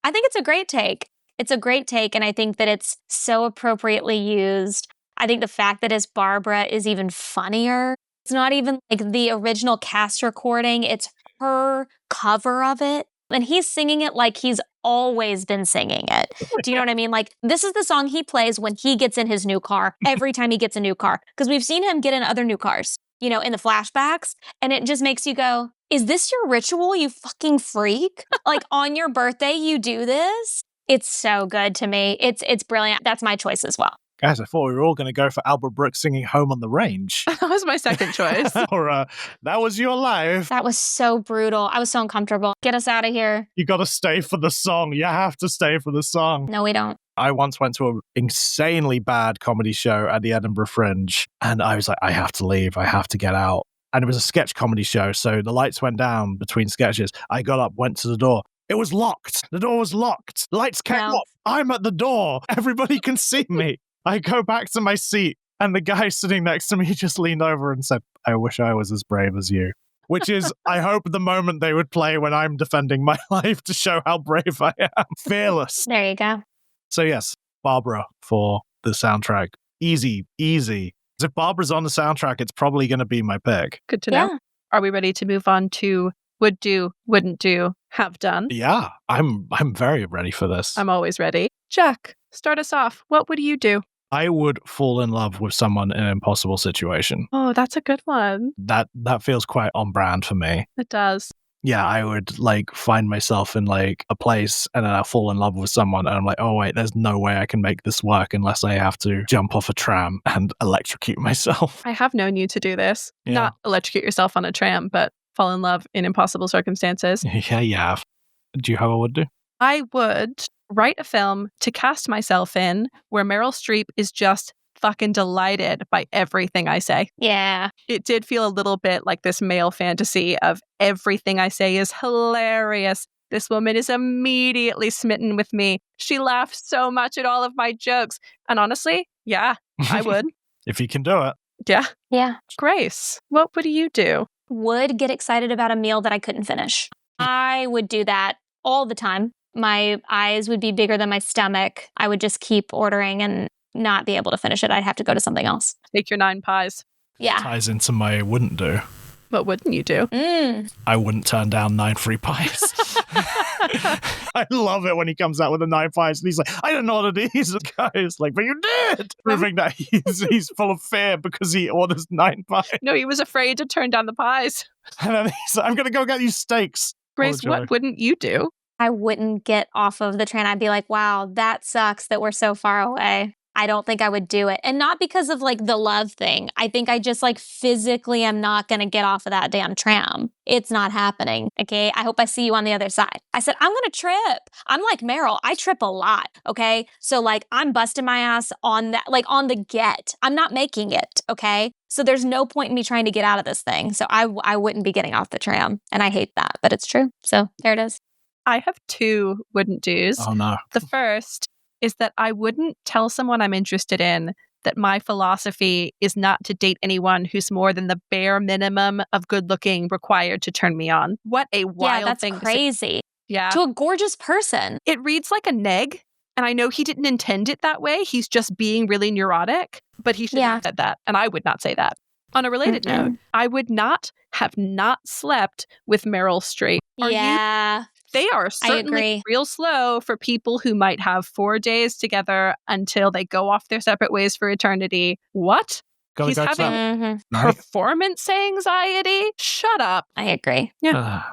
I think it's a great take. It's a great take, and I think that it's so appropriately used. I think the fact that his Barbra is even funnier. It's not even like the original cast recording. It's her cover of it. And he's singing it like he's always been singing it. Do you know what I mean? Like, this is the song he plays when he gets in his new car, every time he gets a new car. Because we've seen him get in other new cars, you know, in the flashbacks. And it just makes you go, is this your ritual, you fucking freak? Like, on your birthday, you do this? It's so good to me. It's brilliant. That's my choice as well. Guys, I thought we were all going to go for Albert Brooks singing Home on the Range. That was my second choice. Or That Was Your Life. That was so brutal. I was so uncomfortable. Get us out of here. You got to stay for the song. You have to stay for the song. No, we don't. I once went to an insanely bad comedy show at the Edinburgh Fringe, and I was like, I have to leave. I have to get out. And it was a sketch comedy show, so the lights went down between sketches. I got up, went to the door. It was locked. The door was locked. Lights came off. I'm at the door. Everybody can see me. I go back to my seat, and the guy sitting next to me just leaned over and said, I wish I was as brave as you. Which is, I hope, the moment they would play when I'm defending my life to show how brave I am. Fearless. There you go. So yes, Barbra for the soundtrack. Easy. If Barbara's on the soundtrack, it's probably going to be my pick. Good to know. Are we ready to move on to would do, wouldn't do, have done? Yeah, I'm very ready for this. I'm always ready. Jack, start us off. What would you do? I would fall in love with someone in an impossible situation. Oh, that's a good one. That feels quite on brand for me. It does. Yeah, I would like find myself in like a place and then I'll fall in love with someone and I'm like, oh wait, there's no way I can make this work unless I have to jump off a tram and electrocute myself. I have known you to do this. Yeah. Not electrocute yourself on a tram, but fall in love in impossible circumstances. Yeah. Do you have a would do? I would write a film to cast myself in where Meryl Streep is just fucking delighted by everything I say. Yeah. It did feel a little bit like this male fantasy of everything I say is hilarious. This woman is immediately smitten with me. She laughs so much at all of my jokes. And honestly, yeah, I would. If you can do it. Yeah. Grace, what would you do? Would get excited about a meal that I couldn't finish. I would do that all the time. my eyes would be bigger than my stomach. I would just keep ordering and not be able to finish it. I'd have to go to something else. Take your 9 pies. Yeah. Ties into my wouldn't do. What wouldn't you do? I wouldn't turn down 9 free pies. I love it when he comes out with the 9 pies and he's like, I don't know what it is. The guy is like, but you did! Proving that he's full of fear because he orders 9 pies. No, he was afraid to turn down the pies. And then he's like, I'm going to go get you steaks. Grace, what wouldn't you do? I wouldn't get off of the train. I'd be like, wow, that sucks that we're so far away. I don't think I would do it. And not because of like the love thing. I think I just like physically am not going to get off of that damn tram. It's not happening. Okay. I hope I see you on the other side. I said, I'm going to trip. I'm like Meryl. I trip a lot. Okay. So like I'm busting my ass on that, like on the get. I'm not making it. Okay. So there's no point in me trying to get out of this thing. So I wouldn't be getting off the tram. And I hate that, but it's true. So there it is. I have 2 wouldn't do's. Oh, no. The first is that I wouldn't tell someone I'm interested in that my philosophy is not to date anyone who's more than the bare minimum of good looking required to turn me on. What a wild thing that's crazy. to say. Yeah. To a gorgeous person. It reads like a neg, and I know he didn't intend it that way. He's just being really neurotic, but he should have said that, and I would not say that. On a related note, I would not have not slept with Meryl Streep. They are certainly real slow for people who might have 4 days together until they go off their separate ways for eternity. What? He's having performance anxiety? Shut up. I agree. Yeah.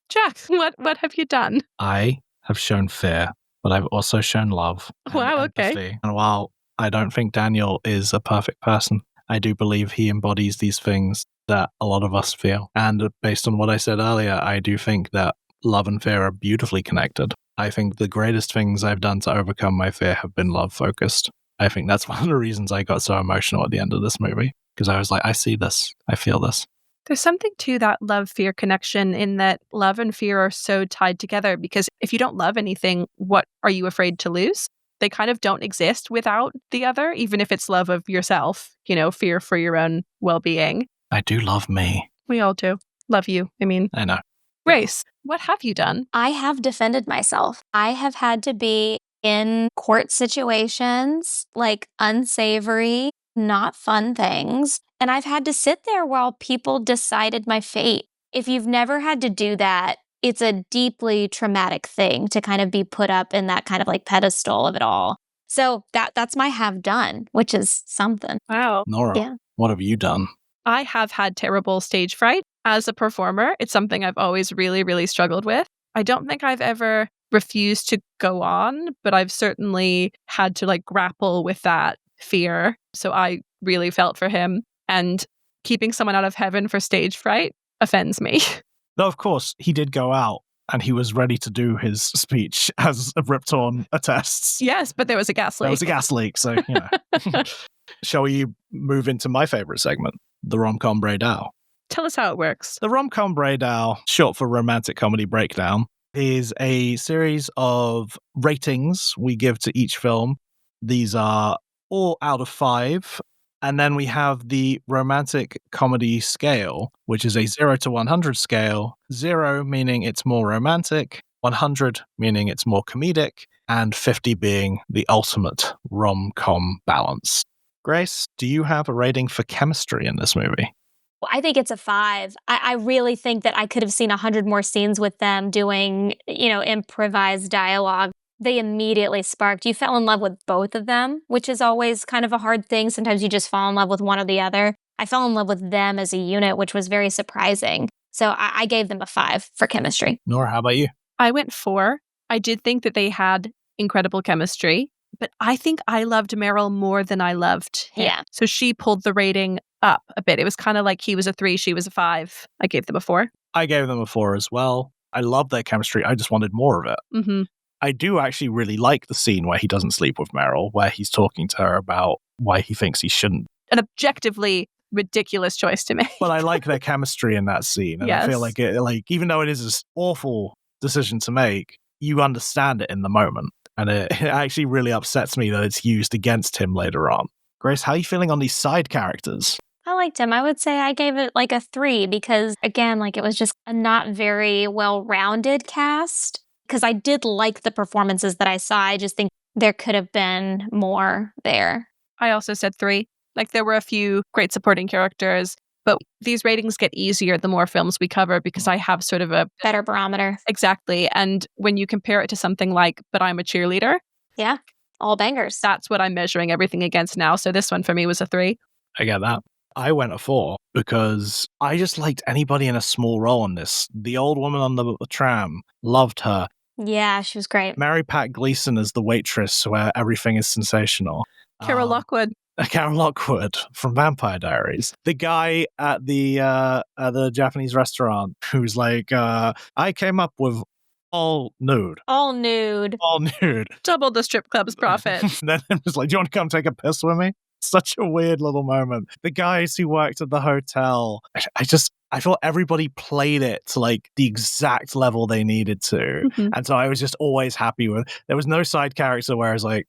Jack, what have you done? I have shown fear, but I've also shown love. Wow, okay. Empathy. And while I don't think Daniel is a perfect person, I do believe he embodies these things that a lot of us feel. And based on what I said earlier, I do think that love and fear are beautifully connected. I think the greatest things I've done to overcome my fear have been love-focused. I think that's one of the reasons I got so emotional at the end of this movie, because I was like, I see this. I feel this. There's something to that love-fear connection in that love and fear are so tied together, because if you don't love anything, what are you afraid to lose? They kind of don't exist without the other, even if it's love of yourself, fear for your own well-being. I do love me. We all do. Love you, I know. Grace, what have you done? I have defended myself. I have had to be in court situations, like unsavory, not fun things. And I've had to sit there while people decided my fate. If you've never had to do that, it's a deeply traumatic thing to kind of be put up in that kind of like pedestal of it all. So that's my have done, which is something. Wow. Nora, what have you done? I have had terrible stage fright. As a performer, it's something I've always really, really struggled with. I don't think I've ever refused to go on, but I've certainly had to like grapple with that fear. So I really felt for him. And keeping someone out of heaven for stage fright offends me. Though, of course, he did go out and he was ready to do his speech, as Rip Torn attests. Yes, but there was a gas leak. There was a gas leak, so, Shall we move into my favorite segment, the rom-com breakdown? Tell us how it works. The rom-com breakdown, short for romantic comedy breakdown, is a series of ratings we give to each film. These are all out of 5. And then we have the romantic comedy scale, which is a 0 to 100 scale. 0 meaning it's more romantic, 100 meaning it's more comedic, and 50 being the ultimate rom-com balance. Grace, do you have a rating for chemistry in this movie? Well, I think it's a 5. I really think that I could have seen 100 more scenes with them doing, improvised dialogue. They immediately sparked. You fell in love with both of them, which is always kind of a hard thing. Sometimes you just fall in love with one or the other. I fell in love with them as a unit, which was very surprising. So I gave them a 5 for chemistry. Nora, how about you? I went 4. I did think that they had incredible chemistry, but I think I loved Meryl more than I loved him. Yeah. So she pulled the rating up a bit. It was kind of like he was a 3, she was a 5. I gave them a 4. I gave them a 4 as well. I love their chemistry. I just wanted more of it. Mm-hmm. I do actually really like the scene where he doesn't sleep with Meryl, where he's talking to her about why he thinks he shouldn't. An objectively ridiculous choice to make. But I like their chemistry in that scene. And yes. I feel like even though it is an awful decision to make, you understand it in the moment. And it actually really upsets me that it's used against him later on. Grace, how are you feeling on these side characters? I liked him. I would say I gave it like a 3 because, again, it was just a not very well-rounded cast. because I did like the performances that I saw. I just think there could have been more there. I also said 3. Like, there were a few great supporting characters, but these ratings get easier the more films we cover because I have sort of a better barometer. Exactly. And when you compare it to something like But I'm a Cheerleader. Yeah. All bangers. That's what I'm measuring everything against now. So this one for me was a 3. I get that. I went a 4 because I just liked anybody in a small role in this. The old woman on the tram, loved her. Yeah, she was great. Mary Pat Gleason as the waitress where everything is sensational. Carol Lockwood. Carol Lockwood from Vampire Diaries. The guy at the Japanese restaurant who's like, I came up with all nude. All nude. All nude. Double the strip club's profits. Then it was like, do you want to come take a piss with me? Such a weird little moment. The guys who worked at the hotel, I thought everybody played it to like the exact level they needed to. Mm-hmm. And so I was just always happy with. There was no side character where I was like,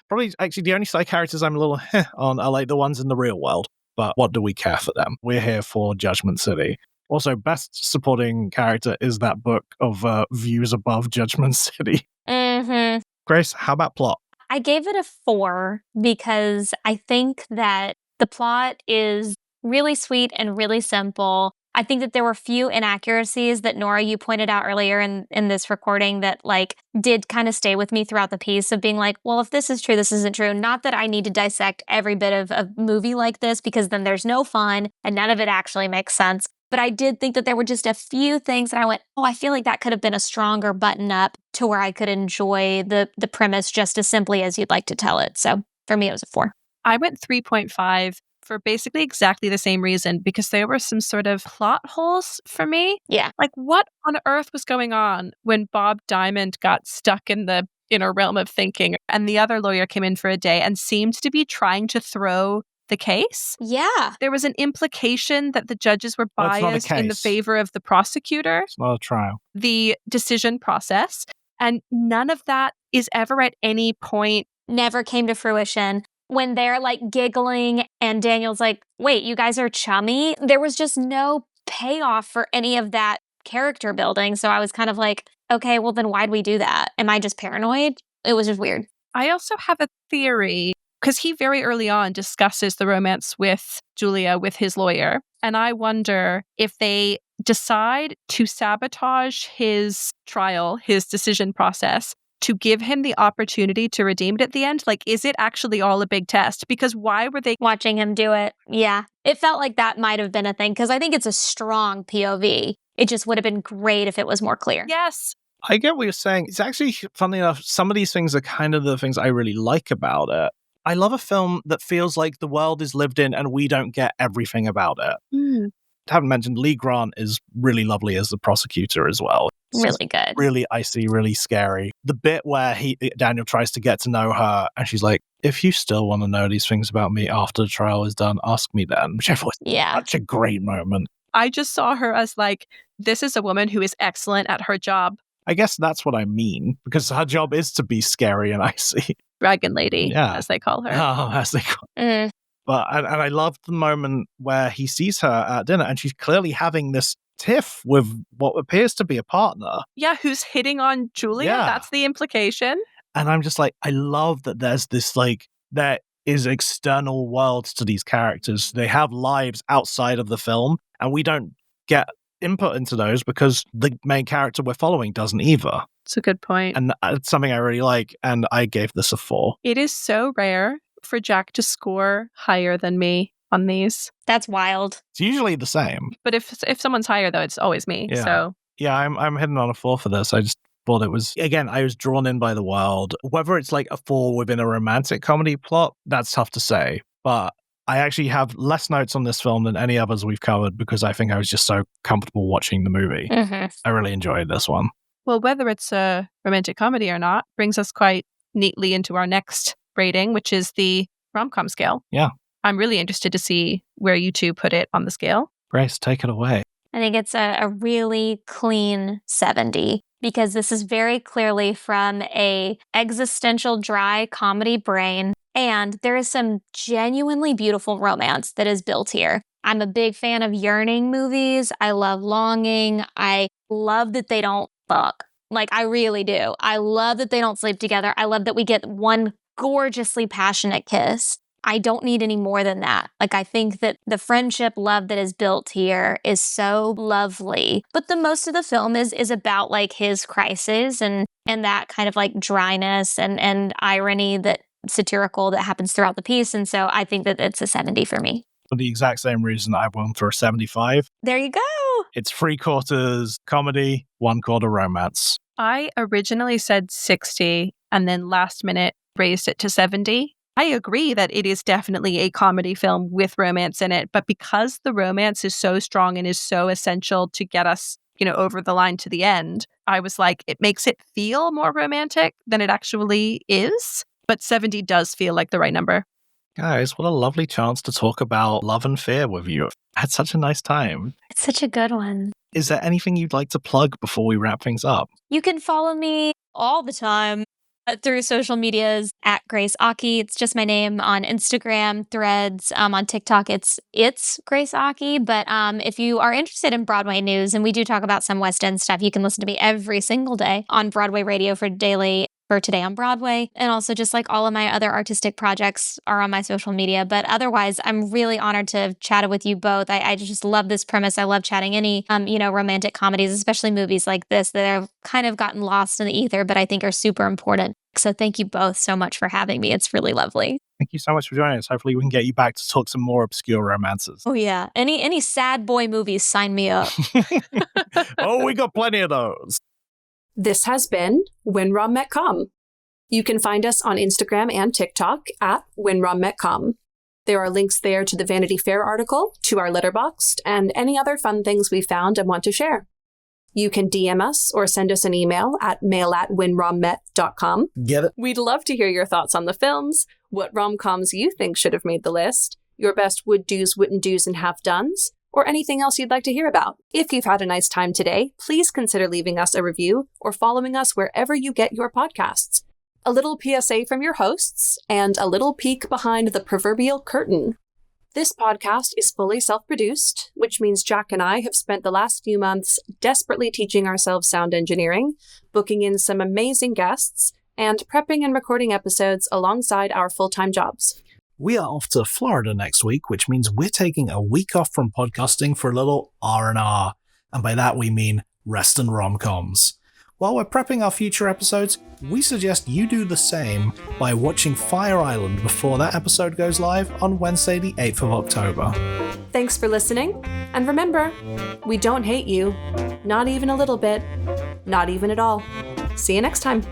probably actually the only side characters I'm a little on are like the ones in the real world. But what do we care for them? We're here for Judgment City. Also, best supporting character is that book of Views Above Judgment City. Mm-hmm. Grace, how about plot? I gave it a 4 because I think that the plot is really sweet and really simple. I think that there were few inaccuracies that, Nora, you pointed out earlier in this recording that like did kind of stay with me throughout the piece of being like, well, if this is true, this isn't true. Not that I need to dissect every bit of a movie like this because then there's no fun and none of it actually makes sense. But I did think that there were just a few things that I went, oh, I feel like that could have been a stronger button up to where I could enjoy the premise just as simply as you'd like to tell it. So for me, it was a 4. I went 3.5 for basically exactly the same reason, because there were some sort of plot holes for me. Yeah. Like, what on earth was going on when Bob Diamond got stuck in the inner realm of thinking and the other lawyer came in for a day and seemed to be trying to throw the case? Yeah. There was an implication that the judges were Well, it's not a biased in the case. favor of the prosecutor. It's not a trial. The decision process. And none of that is ever at any point. Never came to fruition. When they're like giggling and Daniel's like, wait, you guys are chummy? There was just no payoff for any of that character building. So I was kind of like, okay, well then why'd we do that? Am I just paranoid? It was just weird. I also have a theory, because he very early on discusses the romance with Julia, with his lawyer. And I wonder if they decide to sabotage his trial, his decision process, to give him the opportunity to redeem it at the end. Like, is it actually all a big test? Because why were they watching him do it? Yeah. It felt like that might have been a thing because I think it's a strong POV. It just would have been great if it was more clear. Yes. I get what you're saying. It's actually, funny enough, some of these things are kind of the things I really like about it. I love a film that feels like the world is lived in and we don't get everything about it. I haven't mentioned Lee Grant is really lovely as the prosecutor as well. Really good. Really icy, really scary. The bit where Daniel tries to get to know her and she's like, if you still want to know these things about me after the trial is done, ask me then. Which I thought was such a great moment. I just saw her as like, this is a woman who is excellent at her job. I guess that's what I mean, because her job is to be scary and icy. Dragon Lady, as they call her. Oh, as they call her. But and I loved the moment where he sees her at dinner and she's clearly having this tiff with what appears to be a partner. Yeah, who's hitting on Julia. Yeah. That's the implication. And I'm just like, I love that there's this like, there is external worlds to these characters. They have lives outside of the film and we don't get input into those because the main character we're following doesn't either. It's a good point. And it's something I really like. And I gave this a 4. It is so rare for Jack to score higher than me on these. That's wild. It's usually the same. But if someone's higher, though, it's always me. Yeah. So yeah, I'm hitting on a 4 for this. I just thought it was, again, I was drawn in by the world. Whether it's like a 4 within a romantic comedy plot, that's tough to say. But I actually have less notes on this film than any others we've covered because I think I was just so comfortable watching the movie. I really enjoyed this one. Well, whether it's a romantic comedy or not brings us quite neatly into our next rating, which is the rom-com scale. Yeah. I'm really interested to see where you two put it on the scale. Grace, take it away. I think it's a really clean 70 because this is very clearly from a existential dry comedy brain. And there is some genuinely beautiful romance that is built here. I'm a big fan of yearning movies. I love longing. I love that they don't fuck. Like, I really do. I love that they don't sleep together. I love that we get one gorgeously passionate kiss. I don't need any more than that. Like, I think that the friendship love that is built here is so lovely. But the most of the film is about like his crisis and that kind of like dryness and irony that satirical that happens throughout the piece. And so I think that it's a 70 for me. For the exact same reason I went for a 75. There you go. It's 3/4 comedy, 1/4 romance. I originally said 60 and then last minute raised it to 70. I agree that it is definitely a comedy film with romance in it, but because the romance is so strong and is so essential to get us, over the line to the end, I was like, it makes it feel more romantic than it actually is. But 70 does feel like the right number. Guys, what a lovely chance to talk about love and fear with you. I had such a nice time. It's such a good one. Is there anything you'd like to plug before we wrap things up? You can follow me all the time through social medias at Grace Aki. It's just my name on Instagram, Threads, on TikTok. It's Grace Aki. But if you are interested in Broadway news, and we do talk about some West End stuff, you can listen to me every single day on Broadway Radio for Today on Broadway. And also just like all of my other artistic projects are on my social media. But otherwise, I'm really honored to have chatted with you both. I just love this premise. I love chatting any, romantic comedies, especially movies like this that have kind of gotten lost in the ether, but I think are super important. So thank you both so much for having me. It's really lovely. Thank you so much for joining us. Hopefully we can get you back to talk some more obscure romances. Oh yeah. Any sad boy movies, sign me up. Oh, we got plenty of those. This has been When Rom Met Com. You can find us on Instagram and TikTok at When Rom Met Com. There are links there to the Vanity Fair article, to our Letterboxd, and any other fun things we found and want to share. You can DM us or send us an email at mail@whenrommet.com. Get it? We'd love to hear your thoughts on the films, what rom-coms you think should have made the list, your best would-dos, wouldn't-dos, and have-dones, or anything else you'd like to hear about. If you've had a nice time today, please consider leaving us a review or following us wherever you get your podcasts. A little PSA from your hosts, and a little peek behind the proverbial curtain. This podcast is fully self-produced, which means Jack and I have spent the last few months desperately teaching ourselves sound engineering, booking in some amazing guests, and prepping and recording episodes alongside our full-time jobs. We are off to Florida next week, which means we're taking a week off from podcasting for a little R&R. And by that we mean rest and rom-coms. While we're prepping our future episodes, we suggest you do the same by watching Fire Island before that episode goes live on Wednesday the 8th of October. Thanks for listening, and remember, we don't hate you. Not even a little bit. Not even at all. See you next time.